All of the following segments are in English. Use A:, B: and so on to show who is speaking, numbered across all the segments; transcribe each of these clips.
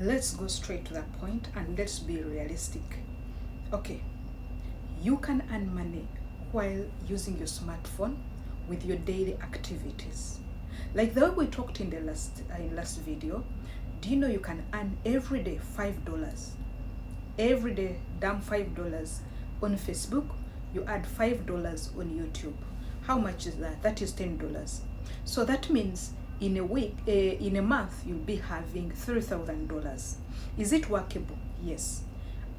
A: let's go straight to that point and let's be realistic. Okay, you can earn money while using your smartphone with your daily activities. Like the way we talked in the last video, do you know you can earn every day $5? Every day, damn $5 on Facebook. You add $5 on YouTube. How much is that? That is $10. So that means in a week, in a month, you'll be having $3,000. Is it workable? Yes.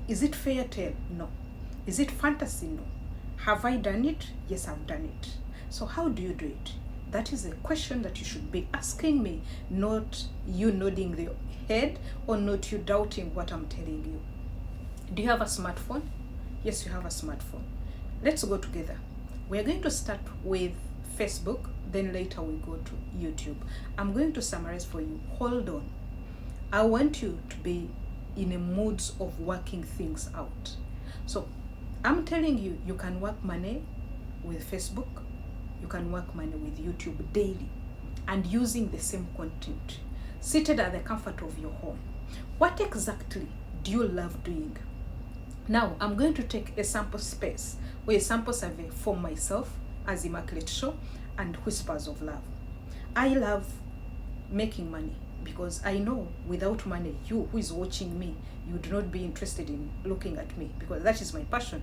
A: Is it fairy tale? No. Is it fantasy? No. Have I done it? Yes, I've done it. So how do you do it? That is a question that you should be asking me, not you nodding the head or not you doubting what I'm telling you. Do you have a smartphone? Yes, you have a smartphone. Let's go together. We're going to start with Facebook, then later we go to YouTube. I'm going to summarize for you. Hold on. I want you to be in a mood of working things out. So I'm telling you, you can work money with Facebook, you can work money with YouTube daily and using the same content, seated at the comfort of your home. What exactly do you love doing? Now, I'm going to take a sample space or a sample survey for myself as Immaculate Show and Whispers of Love. I love making money because I know without money, you who is watching me, you would not be interested in looking at me because that is my passion.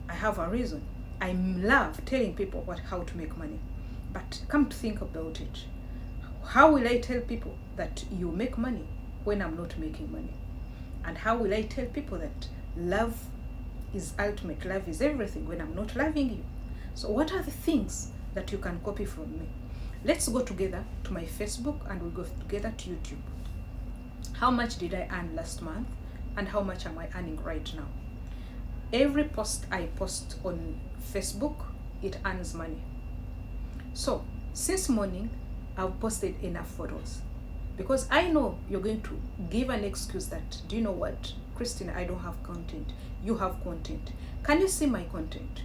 A: I have a reason. I love telling people how to make money. But come to think about it, how will I tell people that you make money when I'm not making money? And how will I tell people that love is ultimate, love is everything when I'm not loving you? So what are the things that you can copy from me? Let's go together to my Facebook and we'll go together to YouTube. How much did I earn last month and how much am I earning right now? Every post I post on Facebook, it earns money. So since morning, I've posted enough photos because I know you're going to give an excuse that, do you know what, Christina, I don't have content. You have content. Can you see my content?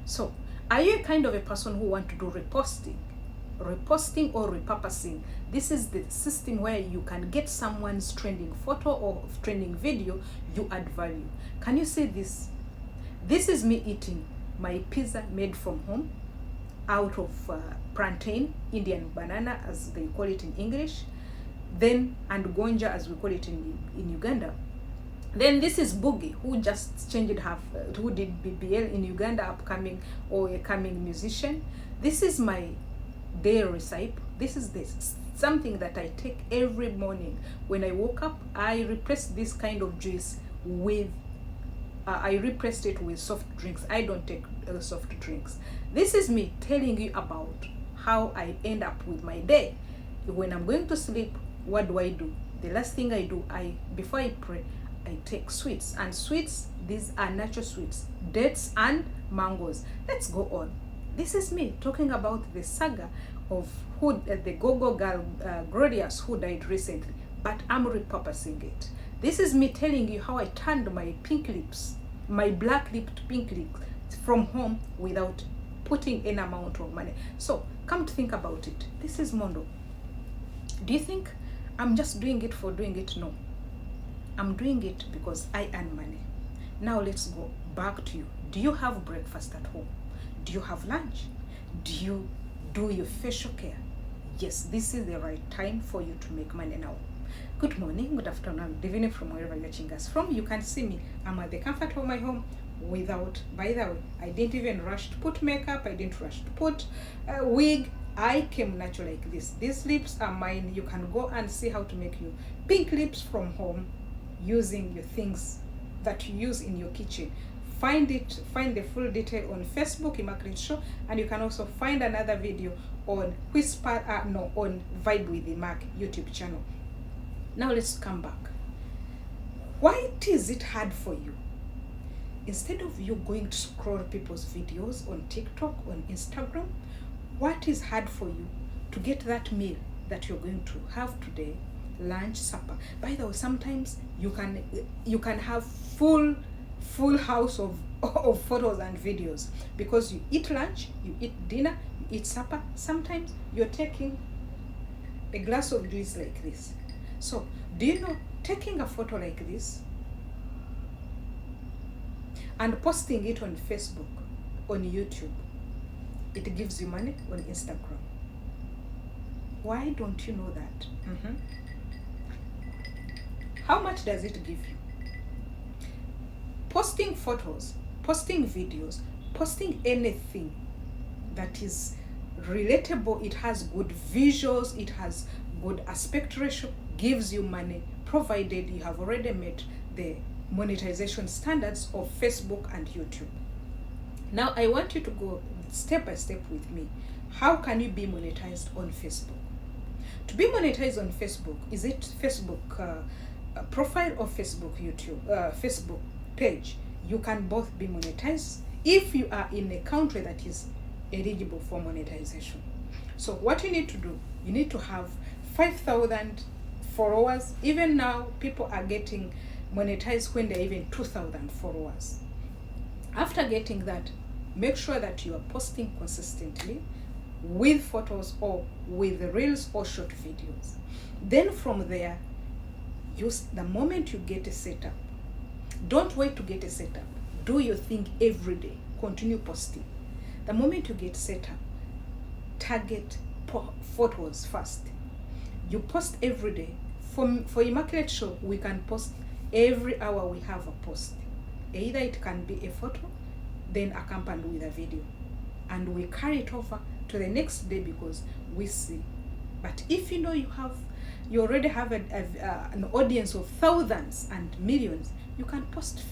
A: So are you a kind of a person who want to do reposting or repurposing? This is the system where you can get someone's trending photo or trending video, you add value. Can you see this? This is me eating my pizza made from home out of plantain, Indian banana as they call it in English, then and gonja as we call it in Uganda. Then this is Boogie, who just changed her, who did BBL in Uganda, upcoming or a coming musician. This is my day recipe. This is something that I take every morning. When I woke up, I replaced this kind of juice with, I replaced it with soft drinks. I don't take soft drinks. This is me telling you about how I end up with my day. When I'm going to sleep, what do? The last thing I do, before I pray, I take sweets. And sweets, these are natural sweets, dates and mangoes. Let's go on. This is me talking about the saga of who the go-go girl Glorious, who died recently, but I'm repurposing it. This is me telling you how I turned my pink lips, my black lipped pink lips from home without putting any amount of money. So come to think about it. This is Mondo. Do you think I'm just doing it for doing it? No. I'm doing it because I earn money. Now let's go back to you. Do you have breakfast at home? Do you have lunch? Do you do your facial care? Yes, this is the right time for you to make money now. Good morning, good afternoon, good evening from wherever you're watching us from. You can see me. I'm at the comfort of my home without, by the way, I didn't even rush to put makeup. I didn't rush to put a wig. I came natural like this. These lips are mine. You can go and see how to make your pink lips from home using your things that you use in your kitchen. Find the full detail on Facebook, Immaculate Show, and you can also find another video on on Vibe with the Mac YouTube channel. Now let's come back. Why is it hard for you? Instead of you going to scroll people's videos on TikTok, on Instagram, what is hard for you to get that meal that you're going to have today, lunch, supper? By the way, sometimes you can have full house of photos and videos because you eat lunch, you eat dinner, you eat supper. Sometimes you're taking a glass of juice like this. So do you know taking a photo like this and posting it on Facebook, on YouTube, it gives you money on Instagram. Why don't you know that? How much does it give you? Posting photos, posting videos, posting anything that is relatable, it has good visuals, it has good aspect ratio, gives you money, provided you have already met the monetization standards of Facebook and YouTube. Now I want you to go step by step with me. How can you be monetized on Facebook? To be monetized on Facebook, is it Facebook profile or Facebook Facebook page? You can both be monetized if you are in a country that is eligible for monetization. So what you need to do, you need to have 5,000 followers. Even now, people are getting monetized when they're even 2,000 followers. After getting that, make sure that you are posting consistently with photos or with reels or short videos. Then from there, the moment you get a setup, don't wait to get a setup. Do your thing every day. Continue posting. The moment you get set up, target photos first. You post every day. For Immaculate Show, we can post every hour. We have a post. Either it can be a photo, then accompanied with a video, and we carry it over to the next day because we see. But if you know you already have an audience of thousands and millions, you can post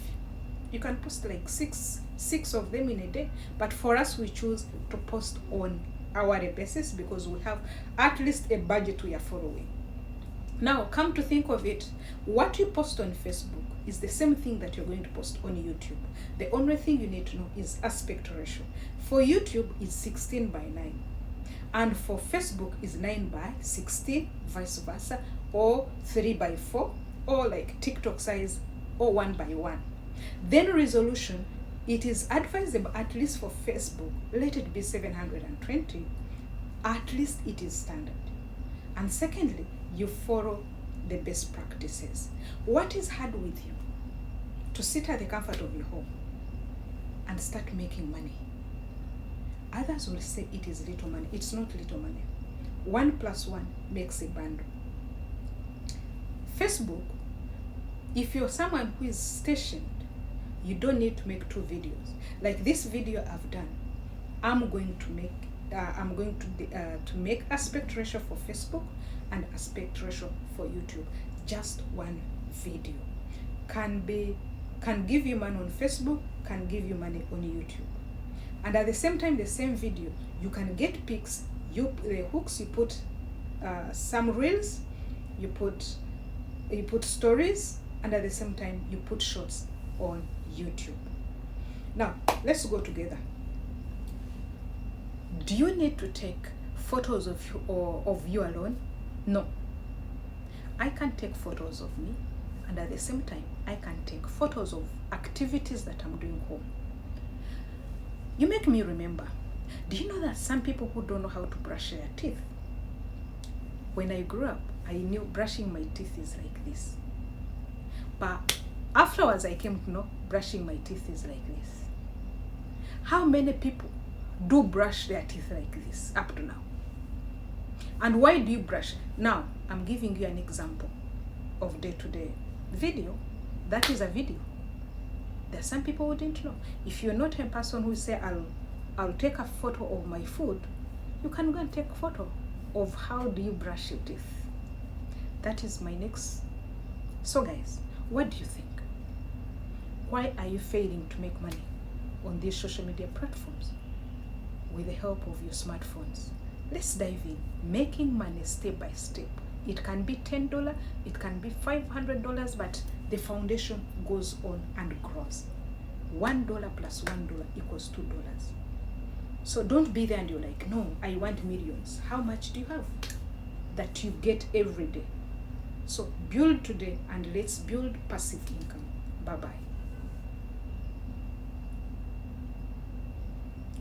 A: like six of them in a day. But for us, we choose to post on hourly basis because we have at least a budget we are following. Now, come to think of it, what you post on Facebook is the same thing that you're going to post on YouTube. The only thing you need to know is aspect ratio. For YouTube, it's 16:9. And for Facebook, is 9:16, vice versa, or 3:4, or like TikTok size, or 1:1. Then resolution, it is advisable, at least for Facebook, let it be 720. At least it is standard. And secondly, you follow the best practices. What is hard with you? To sit at the comfort of your home and start making money. Others will say it is little money. It's not little money. 1 + 1 makes a bundle. Facebook, if you're someone who is stationed, you don't need to make 2 videos. Like this video I've done, I'm going to make aspect ratio for Facebook and aspect ratio for YouTube. Just one video can give you money on Facebook, can give you money on YouTube. And at the same time, the same video, you can get pics, the hooks, you put some reels, you put stories, and at the same time you put shorts on YouTube. Now let's go together. Do you need to take photos of you alone? No. I can take photos of me, and at the same time I can take photos of activities that I'm doing home. You make me remember, do you know that some people who don't know how to brush their teeth? When I grew up, I knew brushing my teeth is like this. But afterwards, I came to know brushing my teeth is like this. How many people do brush their teeth like this up to now? And why do you brush? Now, I'm giving you an example of day-to-day video. That is a video. There are some people who didn't know. If you're not a person who say, I'll take a photo of my food, you can go and take a photo of how do you brush your teeth. That is my next. So guys, what do you think? Why are you failing to make money on these social media platforms with the help of your smartphones? Let's dive in. Making money step by step. It can be $10, it can be $500, but the foundation goes on and grows. $1 plus $1 equals $2. So don't be there and you're like, no, I want millions. How much do you have that you get every day? So build today and let's build passive income. Bye-bye.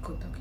A: Good talk,